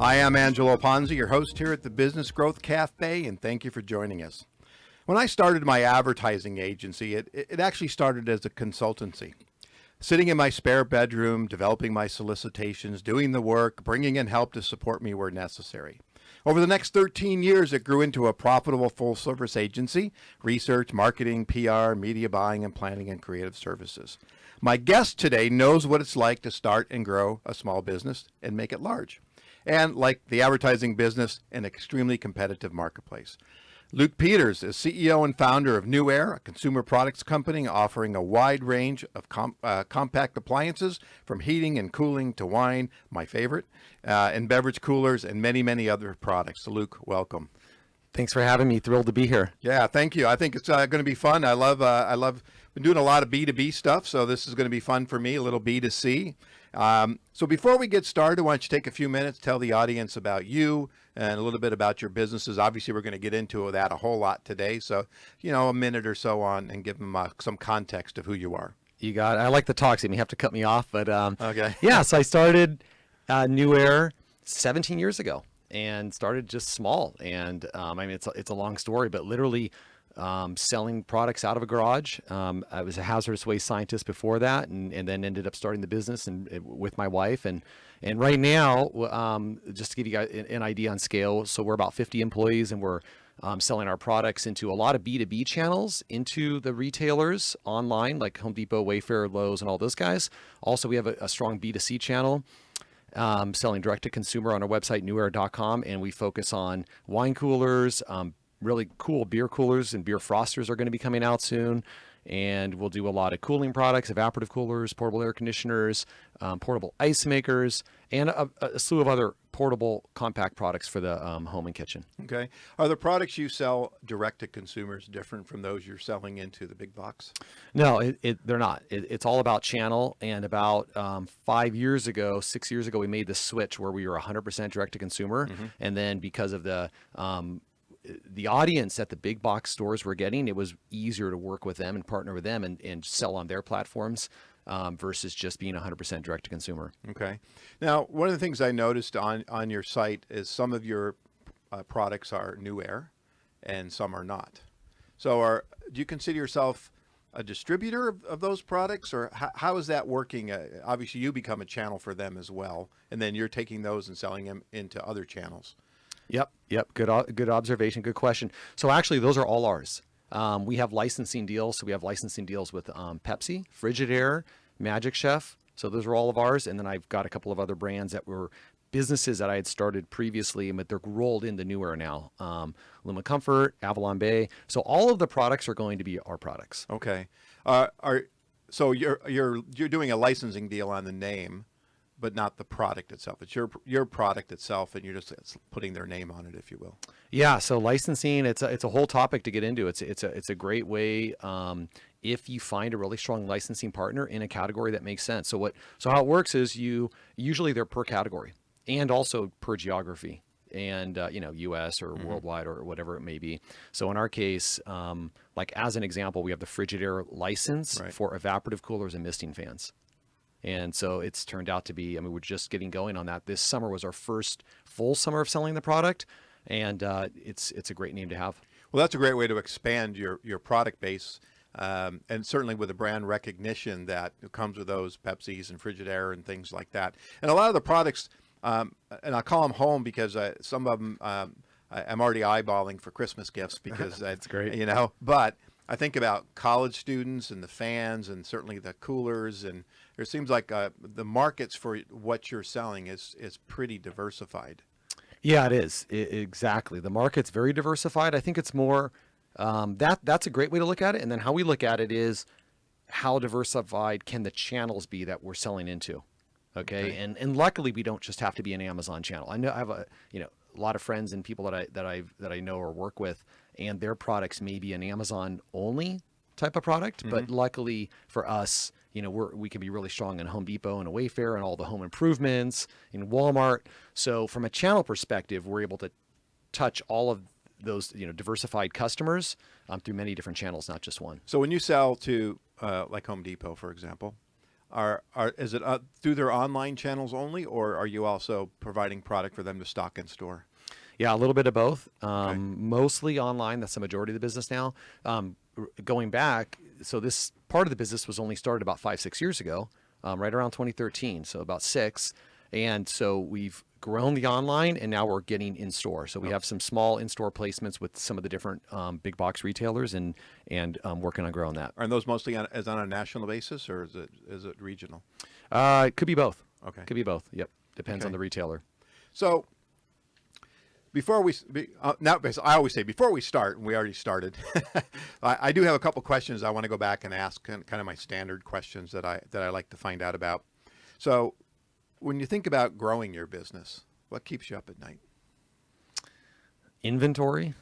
I am Angelo Ponzi, your host here at the Business Growth Cafe, and thank you for joining us. When I started my advertising agency, it actually started as a consultancy. Sitting in my spare bedroom, developing my solicitations, doing the work, bringing in help to support me where necessary. Over the next 13 years, it grew into a profitable full-service agency, research, marketing, PR, media buying, and planning, and creative services. My guest today knows what it's like to start and grow a small business and make it large. And like the advertising business, an extremely competitive marketplace. Luke Peters is CEO and founder of NEWAIR, a consumer products company offering a wide range of compact appliances from heating and cooling to wine, my favorite, and beverage coolers and many, many other products. So Luke, welcome. Thanks for having me. Thrilled to be here. Yeah, thank you. I think it's going to be fun. I love been doing a lot of B2B stuff, so this is going to be fun for me, a little B2C. So before we get started, why don't you take a few minutes, tell the audience about you and a little bit about your businesses. Obviously, we're going to get into that a whole lot today. So, a minute or so on and give them some context of who you are. You got it. I like the talk, so you have to cut me off. But okay. Yeah, so I started NEWAIR 17 years ago and started just small. And it's a long story, but literally selling products out of a garage. I was a hazardous waste scientist before that, and then ended up starting the business with my wife. And right now, just to give you guys an idea on scale, so we're about 50 employees, and we're selling our products into a lot of B2B channels, into the retailers online, like Home Depot, Wayfair, Lowe's, and all those guys. Also, we have a strong B2C channel. Selling direct to consumer on our website, NEWAIR.com, and we focus on wine coolers, really cool beer coolers, and beer frosters are going to be coming out soon. And we'll do a lot of cooling products, evaporative coolers, portable air conditioners, portable ice makers, and a slew of other portable compact products for the home and kitchen. Okay. Are the products you sell direct to consumers different from those you're selling into the big box? No, they're not. It's all about channel. And about 6 years ago, we made the switch where we were 100% direct to consumer. Mm-hmm. And then because of the audience that the big box stores were getting, it was easier to work with them and partner with them and sell on their platforms versus just being 100% direct to consumer. Okay. Now, one of the things I noticed on your site is some of your products are NEWAIR and some are not. So do you consider yourself a distributor of those products, or how is that working? Obviously, you become a channel for them as well, and then you're taking those and selling them into other channels. Yep. Good observation. Good question. So actually, those are all ours. We have licensing deals. So we have licensing deals with Pepsi, Frigidaire, Magic Chef. So those are all of ours. And then I've got a couple of other brands that were businesses that I had started previously, but they're rolled into NEWAIR now. Luma Comfort, Avalon Bay. So all of the products are going to be our products. Okay. So you're doing a licensing deal on the name, but not the product itself. It's your product itself, and you're just putting their name on it, if you will. Yeah. So licensing, it's a whole topic to get into. It's a great way if you find a really strong licensing partner in a category that makes sense. So how it works is usually they're per category and also per geography, and U.S. or worldwide or whatever it may be. So in our case, like as an example, we have the Frigidaire license for evaporative coolers and misting fans. And so it's turned out to be, we're just getting going on that. This summer was our first full summer of selling the product, and it's a great name to have. Well, that's a great way to expand your product base, and certainly with the brand recognition that comes with those Pepsis and Frigidaire and things like that. And a lot of the products, and I call them home because some of them I'm already eyeballing for Christmas gifts because that's great. But I think about college students and the fans and certainly the coolers, and it seems like the markets for what you're selling is pretty diversified. Yeah, it is. Exactly. The market's very diversified. I think it's more, that's a great way to look at it. And then how we look at it is how diversified can the channels be that we're selling into? Okay. And luckily we don't just have to be an Amazon channel. I know I have a lot of friends and people that I know or work with, and their products may be an Amazon only type of product, but luckily for us, we can be really strong in Home Depot and a Wayfair and all the home improvements in Walmart. So from a channel perspective, we're able to touch all of those, diversified customers through many different channels, not just one. So when you sell to like Home Depot, for example, is it through their online channels only, or are you also providing product for them to stock in store? Yeah, a little bit of both. Okay. Mostly online. That's the majority of the business now. Going back, so this part of the business was only started about 5, 6 years ago, right around 2013. So about 6. And so we've grown the online, and now we're getting in store. So we have some small in-store placements with some of the different big box retailers, and working on growing that. Are those mostly on a national basis, or is it regional? It could be both. Okay. Could be both. Yep. Depends on Okay. the retailer. So before we now, I always say before we start, and we already started. I do have a couple questions I want to go back and ask, kind of my standard questions that I like to find out about. So, when you think about growing your business, what keeps you up at night? Inventory?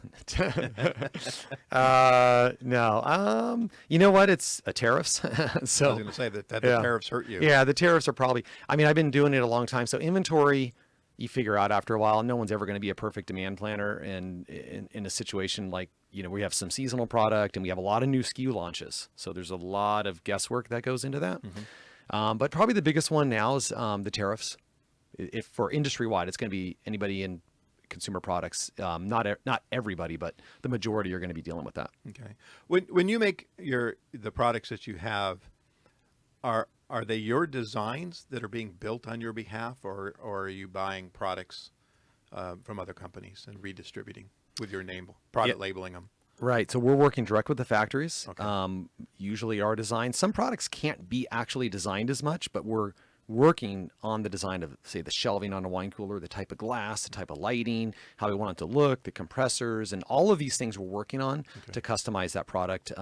No. You know what? It's tariffs. So I was going to say that the yeah. tariffs hurt you. Yeah, the tariffs are probably. I mean, I've been doing it a long time. So inventory, you figure out after a while. No one's ever going to be a perfect demand planner, and in a situation like, we have some seasonal product and we have a lot of new SKU launches. So there's a lot of guesswork that goes into that. But probably the biggest one now is the tariffs. If for industry wide, it's going to be anybody in consumer products. Not everybody, but the majority are going to be dealing with that. Okay. When you make the products that you have, are they your designs that are being built on your behalf, or are you buying products from other companies and redistributing with your name, product labeling them? Right. So we're working direct with the factories. Okay. Usually our design. Some products can't be actually designed as much, but we're working on the design of, say, the shelving on a wine cooler, the type of glass, the type of lighting, how we want it to look, the compressors, and all of these things we're working on to customize that product.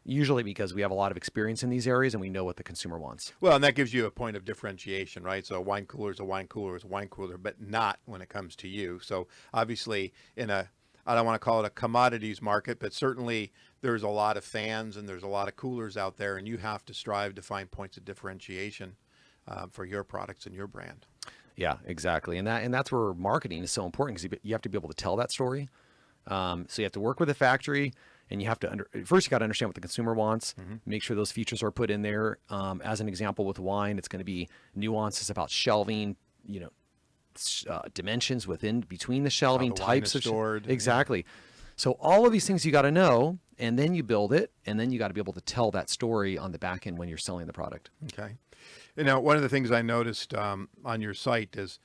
Usually because we have a lot of experience in these areas and we know what the consumer wants. Well, and that gives you a point of differentiation, right? So a wine cooler is a wine cooler is a wine cooler, but not when it comes to you. So obviously I don't want to call it a commodities market, but certainly there's a lot of fans and there's a lot of coolers out there, and you have to strive to find points of differentiation for your products and your brand. Yeah, exactly. And that's where marketing is so important, because you have to be able to tell that story. So you have to work with the factory, and you have to first you got to understand what the consumer wants, make sure those features are put in there. As an example, with wine, it's going to be nuances about shelving, dimensions between the shelving, the wine types is of stored. Exactly. So all of these things you got to know, and then you build it, and then you got to be able to tell that story on the back end when you're selling the product. Okay. One of the things I noticed on your site is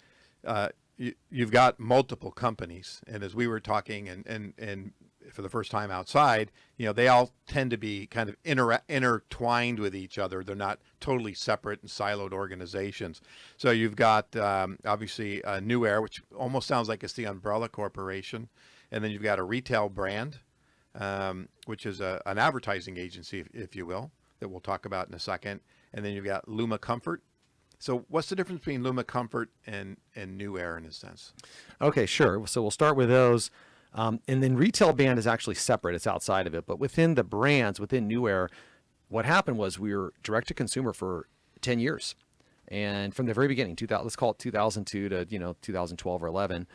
you've got multiple companies, and as we were talking and for the first time outside, they all tend to be kind of intertwined with each other. They're not totally separate and siloed organizations. So you've got obviously NEWAIR, which almost sounds like it's the umbrella corporation, and then you've got a retail brand, which is an advertising agency, if you will, that we'll talk about in a second. And then you've got Luma Comfort. So what's the difference between Luma Comfort and NEWAIR in a sense? Okay, sure. So we'll start with those. And then retail brand is actually separate. It's outside of it. But within the brands, within NEWAIR, what happened was we were direct to consumer for 10 years. And from the very beginning, let's call it 2002 to 2012 or 11.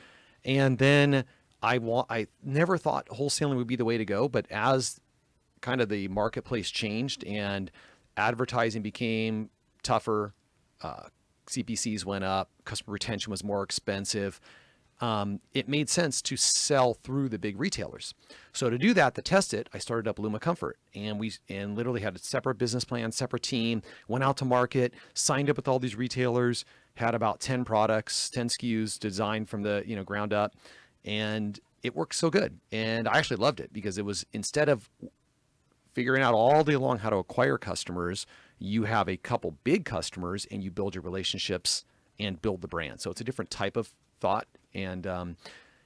And then I never thought wholesaling would be the way to go. But as kind of the marketplace changed and advertising became tougher, CPCs went up, customer retention was more expensive. It made sense to sell through the big retailers. So to do that, to test it, I started up Luma Comfort, and we literally had a separate business plan, separate team, went out to market, signed up with all these retailers, had about 10 products, 10 SKUs designed from the ground up, and it worked so good. And I actually loved it, because it was, instead of figuring out all day long how to acquire customers, you have a couple big customers and you build your relationships and build the brand. So it's a different type of thought. And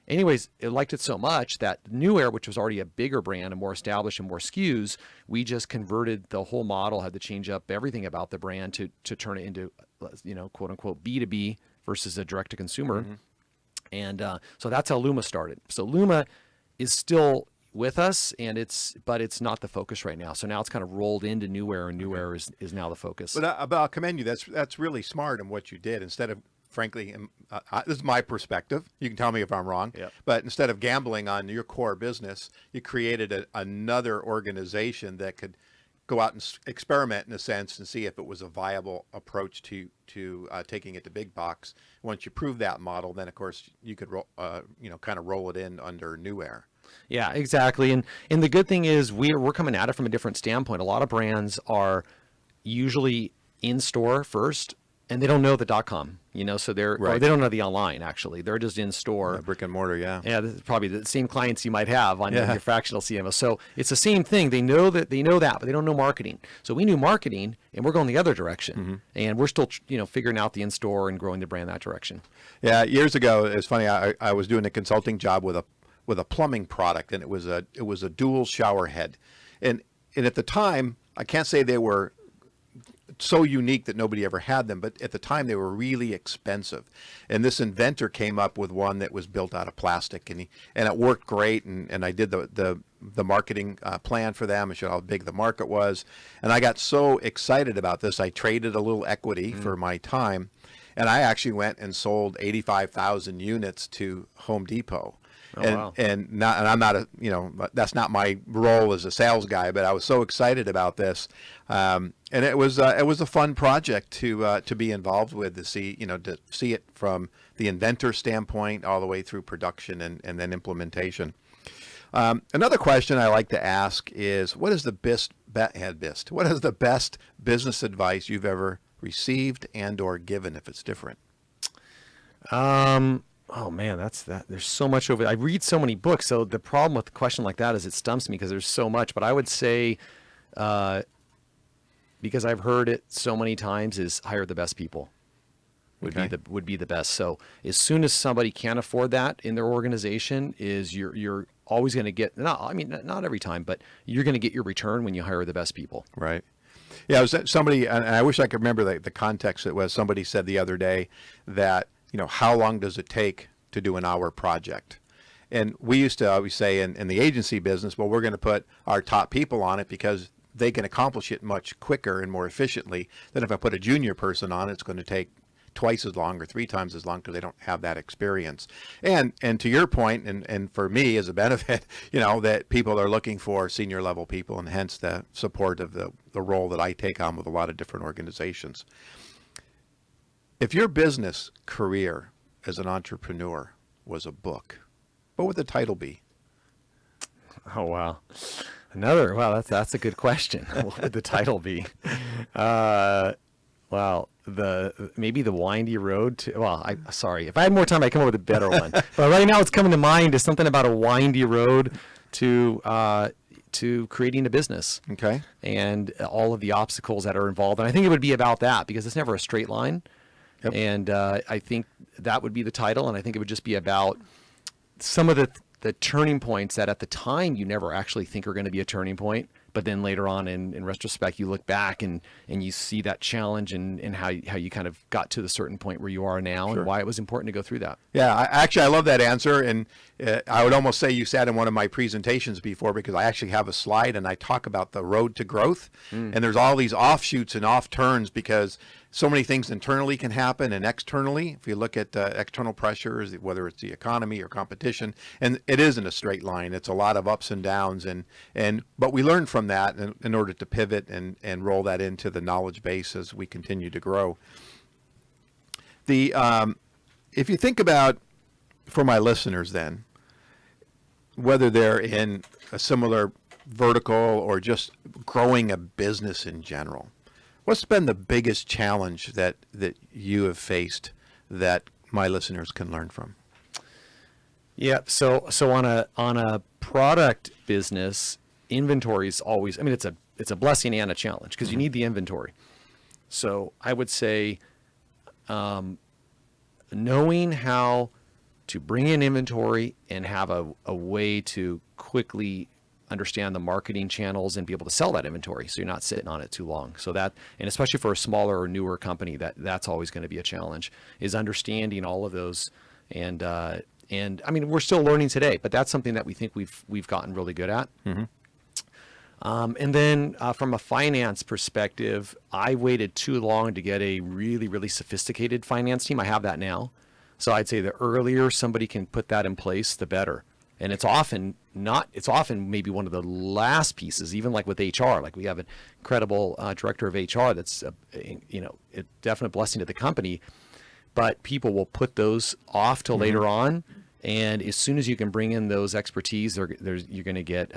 anyways, I liked it so much that NEWAIR, which was already a bigger brand and more established and more SKUs, we just converted the whole model, had to change up everything about the brand to turn it into, quote unquote, B2B versus a direct to consumer. And so that's how Luma started. So Luma is still with us, but it's not the focus right now. So now it's kind of rolled into NEWAIR, and NEWAIR is now the focus. But I'll commend you. That's really smart in what you did. Instead of, frankly, this is my perspective. You can tell me if I'm wrong. Yep. But instead of gambling on your core business, you created another organization that could go out and experiment in a sense and see if it was a viable approach to taking it to big box. Once you prove that model, then of course you could kind of roll it in under NEWAIR. Yeah, exactly. And the good thing is we're coming at it from a different standpoint. A lot of brands are usually in store first, and they don't know the .com, so or they don't know the online, actually. They're just in store. Brick and mortar, yeah. Yeah, this is probably the same clients you might have on your fractional CMO. So it's the same thing. They know that, but they don't know marketing. So we knew marketing, and we're going the other direction. And we're still, figuring out the in-store and growing the brand that direction. Yeah, years ago, it's funny, I was doing a consulting job with a plumbing product, and it was a dual shower head. And at the time, I can't say they were so unique that nobody ever had them, but at the time they were really expensive. And this inventor came up with one that was built out of plastic, and it worked great. And I did the marketing plan for them. I showed how big the market was, and I got so excited about this. I traded a little equity for my time, and I actually went and sold 85,000 units to Home Depot. And I'm not that's not my role as a sales guy, but I was so excited about this, and it was a fun project to be involved with, to see it from the inventor standpoint all the way through production and then implementation. Another question I like to ask is, what is the best business advice you've ever received and or given, if it's different? Oh man, that's that. There's so much over. I read so many books, so the problem with a question like that is it stumps me because there's so much. But I would say, because I've heard it so many times, is hire the best people. Would be the best. So as soon as somebody can't afford that in their organization, you're always going to get. Not every time, but you're going to get your return when you hire the best people. Right. Yeah, it was somebody, and I wish I could remember the context. It was somebody said the other day that, how long does it take to do an hour project? And we used to always say in the agency business, well, we're going to put our top people on it because they can accomplish it much quicker and more efficiently than if I put a junior person on it. It's going to take twice as long or 3 times as long because they don't have that experience. And to your point, and for me as a benefit, that people are looking for senior level people, and hence the support of the role that I take on with a lot of different organizations. If your business career as an entrepreneur was a book, what would the title be? Oh, wow. That's a good question. What would the title be? Maybe The Windy Road to, sorry, if I had more time, I'd come up with a better one. But right now what's coming to mind is something about a windy road to creating a business. Okay. And all of the obstacles that are involved. And I think it would be about that, because it's never a straight line. Yep. And I think that would be the title. And I think it would just be about some of the turning points that at the time you never actually think are going to be a turning point. But then later on in retrospect, you look back and you see that challenge and how you kind of got to the certain point where you are now. Sure. And why it was important to go through that. Yeah, I love that answer. And I would almost say you sat in one of my presentations before, because I actually have a slide and I talk about the road to growth. And there's all these offshoots and off turns because so many things internally can happen and externally. If you look at external pressures, whether it's the economy or competition, and it isn't a straight line. It's a lot of ups and downs, but we learn from that in order to pivot and roll that into the knowledge base as we continue to grow. If you think about, for my listeners then, whether they're in a similar vertical or just growing a business in general, what's been the biggest challenge that you have faced that my listeners can learn from? Yeah. So on a product business, inventory is always, it's a blessing and a challenge, because you need the inventory. So I would say, knowing how to bring in inventory and have a way to quickly understand the marketing channels and be able to sell that inventory, so you're not sitting on it too long. So that, and especially for a smaller or newer company, that's always going to be a challenge, is understanding all of those. And we're still learning today, but that's something that we think we've gotten really good at. Mm-hmm. And then from a finance perspective, I waited too long to get a really, really sophisticated finance team. I have that now. So I'd say the earlier somebody can put that in place, the better. And it's often not, it's often maybe one of the last pieces, even like with HR. Like we have an incredible director of HR that's, a definite blessing to the company, but people will put those off till later on. And as soon as you can bring in those expertise, you're going to get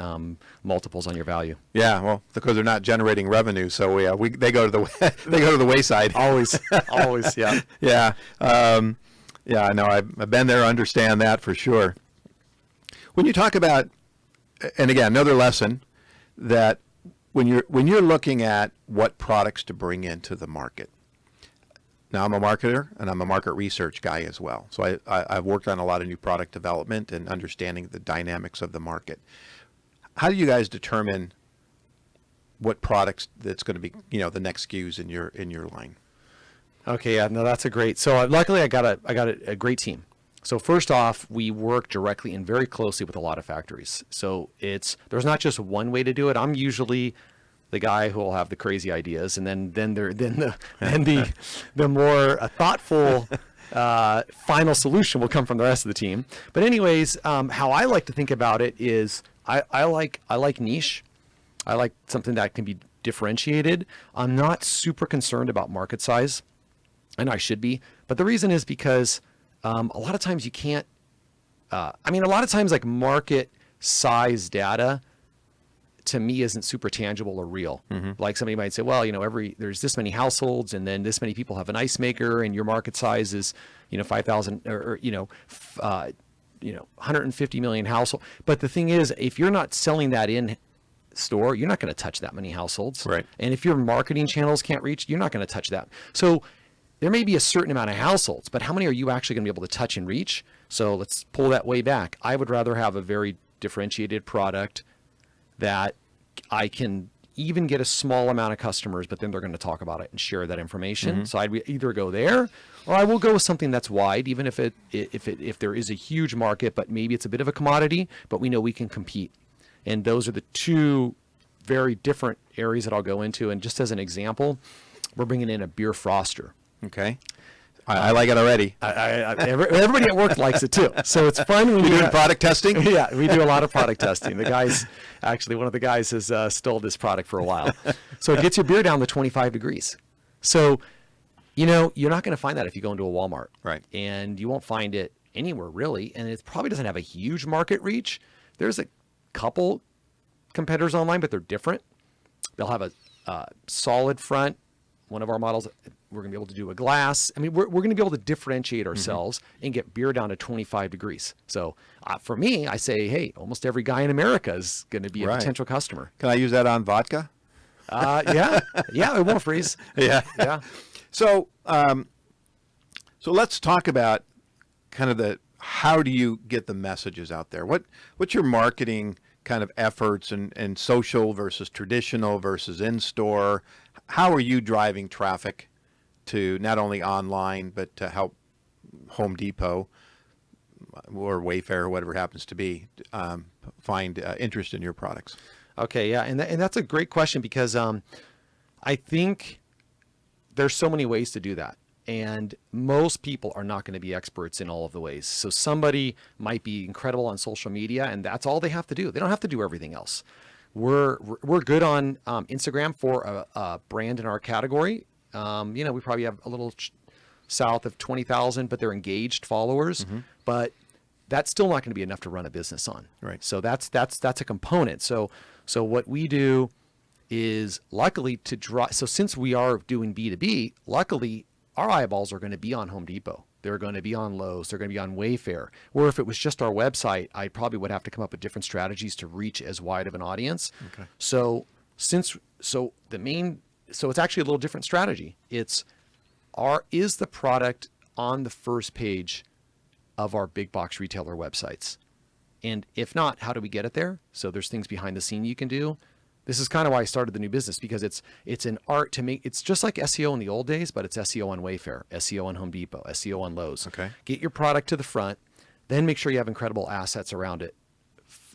multiples on your value. Yeah, well, because they're not generating revenue, so they go to the wayside. Always, always, yeah. Yeah, I know. I've been there. Understand that for sure. When you talk about, and again, another lesson that when you're looking at what products to bring into the market. Now, I'm a marketer and I'm a market research guy as well. So I've worked on a lot of new product development and understanding the dynamics of the market. How do you guys determine what products that's going to be, the next SKUs in your line? Okay, yeah, no, that's a great. So luckily, I got a great team. So first off, we work directly and very closely with a lot of factories. So there's not just one way to do it. I'm usually the guy who will have the crazy ideas, and then the more thoughtful final solution will come from the rest of the team. But anyways, how I like to think about it is I like niche. I like something that can be differentiated. I'm not super concerned about market size, and I should be. But the reason is because a lot of times you can't. A lot of times like market size data to me isn't super tangible or real. Like somebody might say, well, there's this many households and then this many people have an ice maker and your market size is, 5,000 or 150 million households. But the thing is, if you're not selling that in store, you're not going to touch that many households. Right. And if your marketing channels can't reach, you're not going to touch that. So there may be a certain amount of households, but how many are you actually going to be able to touch and reach? So let's pull that way back. I would rather have a very differentiated product that I can even get a small amount of customers, but then they're going to talk about it and share that information. So I'd either go there, or I will go with something that's wide, even if there is a huge market, but maybe it's a bit of a commodity, but we know we can compete. And those are the two very different areas that I'll go into. And just as an example, we're bringing in a beer froster. Okay. I like it already. Everybody at work likes it too. So it's fun when you're doing product testing. Yeah, we do a lot of product testing. The guys, actually, one of the guys has stole this product for a while. So it gets your beer down to 25 degrees. So, you're not going to find that if you go into a Walmart. Right. And you won't find it anywhere really. And it probably doesn't have a huge market reach. There's a couple competitors online, but they're different. They'll have a solid front. One of our models, we're going to be able to do a glass. We're going to be able to differentiate ourselves and get beer down to 25 degrees. So for me, I say, hey, almost every guy in America is going to be a potential customer. Can I use that on vodka? Yeah, it won't freeze. Yeah. So let's talk about kind of how do you get the messages out there? What's your marketing kind of efforts and social versus traditional versus in-store? How are you driving traffic to not only online, but to help Home Depot or Wayfair or whatever it happens to be find interest in your products? Okay, yeah, and that's a great question because I think there's so many ways to do that. And most people are not going to be experts in all of the ways. So somebody might be incredible on social media, and that's all they have to do. They don't have to do everything else. We're good on Instagram for a brand in our category. We probably have a little south of 20,000, but they're engaged followers. But that's still not going to be enough to run a business on. Right. So that's a component. So what we do is luckily to drive. So since we are doing B2B, luckily our eyeballs are going to be on Home Depot. They're going to be on Lowe's. They're going to be on Wayfair. Or if it was just our website, I probably would have to come up with different strategies to reach as wide of an audience. Okay. So it's actually a little different strategy. Is the product on the first page of our big box retailer websites? And if not, how do we get it there? So there's things behind the scene you can do. This is kind of why I started the new business, because it's an art to make. It's just like SEO in the old days, but it's SEO on Wayfair, SEO on Home Depot, SEO on Lowe's. Okay. Get your product to the front, then make sure you have incredible assets around it,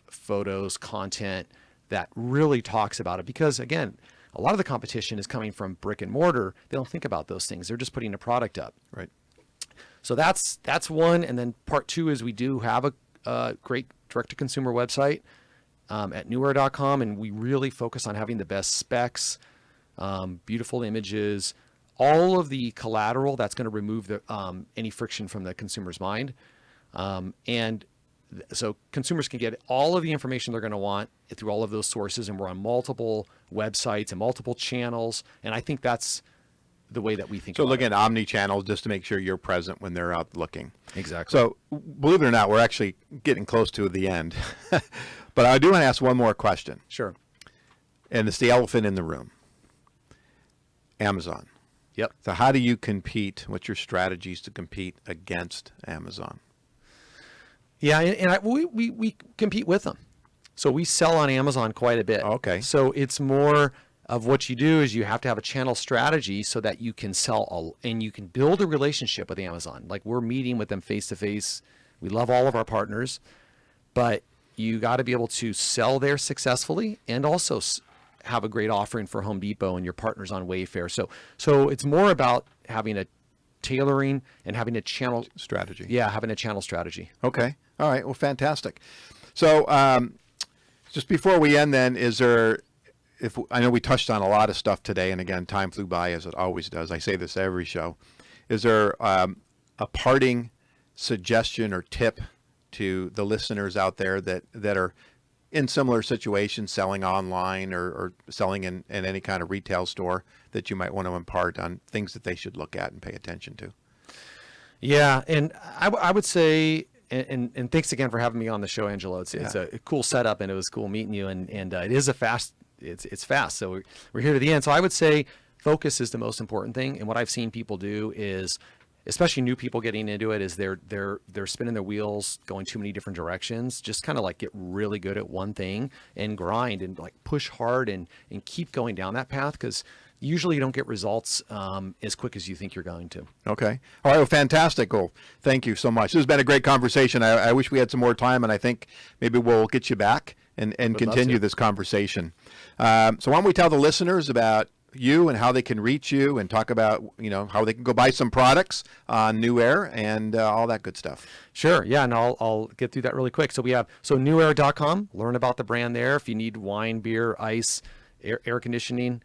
photos, content that really talks about it. Because again, a lot of the competition is coming from brick and mortar. They don't think about those things. They're just putting a product up. Right. So that's one. And then part two is we do have a great direct-to-consumer website at NEWAIR.com, and we really focus on having the best specs, beautiful images, all of the collateral that's going to remove any friction from the consumer's mind. So consumers can get all of the information they're going to want through all of those sources, and we're on multiple websites and multiple channels, and I think that's the way that we think So about looking it. at omni-channel just to make sure you're present when they're out looking. Exactly. So believe it or not, we're actually getting close to the end. But I do want to ask one more question, Sure. and it's the elephant in the room. Amazon. Yep. So how do you compete? What's your strategies to compete against Amazon? Yeah, and we compete with them. So we sell on Amazon quite a bit. Okay. So it's more of what you do is you have to have a channel strategy so that you can sell and you can build a relationship with Amazon. Like we're meeting with them face to face. We love all of our partners, but you got to be able to sell there successfully and also have a great offering for Home Depot and your partners on Wayfair. So it's more about having a tailoring and having a channel Strategy. Yeah, having a channel strategy. Okay. All right. Well, fantastic. So just before we end then, I know we touched on a lot of stuff today, and again, time flew by as it always does. I say this every show. Is there a parting suggestion or tip to the listeners out there that are in similar situations, selling online or selling in any kind of retail store, that you might want to impart on things that they should look at and pay attention to? Yeah, and I would say, and thanks again for having me on the show, Angelo. It's a cool setup, and it was cool meeting you. And it is it's fast. So we're here to the end. So I would say focus is the most important thing. And what I've seen people do is, especially new people getting into it, is they're spinning their wheels, going too many different directions. Just kind of like get really good at one thing and grind and like push hard and keep going down that path, because usually you don't get results as quick as you think you're going to. Okay. All right. Well, fantastic. Well, thank you so much. This has been a great conversation. I wish we had some more time, and I think maybe we'll get you back and continue this conversation. So why don't we tell the listeners about you and how they can reach you, and talk about, how they can go buy some products on NEWAIR and all that good stuff. Sure. Yeah. And I'll get through that really quick. So we have, NEWAIR.com, learn about the brand there. If you need wine, beer, ice, air conditioning.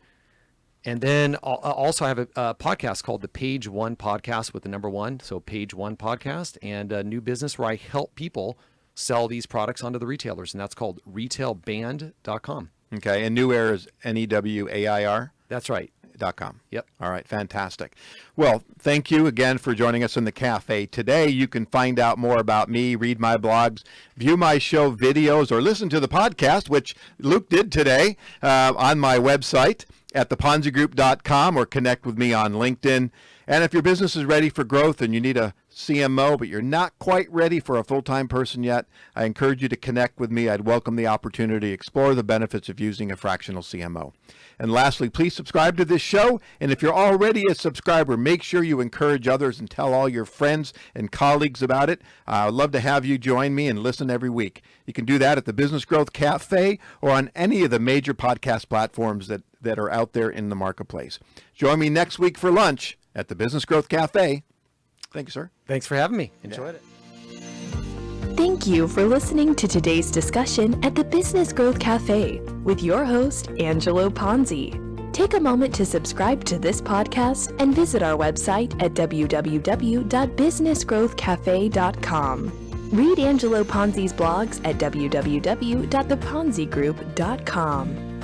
And then also I have a podcast called the Page One Podcast with the number one. So Page One Podcast, and a new business where I help people sell these products onto the retailers. And that's called retailband.com. Okay. And NEWAIR is NEWAIR? That's right. .com. Yep. All right. Fantastic. Well, thank you again for joining us in the cafe today. You can find out more about me, read my blogs, view my show videos, or listen to the podcast, which Luke did today, on my website at theponzigroup.com, or connect with me on LinkedIn. And if your business is ready for growth and you need a CMO, but you're not quite ready for a full-time person yet, I encourage you to connect with me. I'd welcome the opportunity to explore the benefits of using a fractional CMO. And lastly, please subscribe to this show. And if you're already a subscriber, make sure you encourage others and tell all your friends and colleagues about it. I'd love to have you join me and listen every week. You can do that at the Business Growth Cafe or on any of the major podcast platforms that are out there in the marketplace. Join me next week for lunch at the Business Growth Cafe. Thank you, sir. Thanks for having me. Enjoyed it. Thank you for listening to today's discussion at the Business Growth Cafe with your host, Angelo Ponzi. Take a moment to subscribe to this podcast and visit our website at www.businessgrowthcafe.com. Read Angelo Ponzi's blogs at www.theponzigroup.com.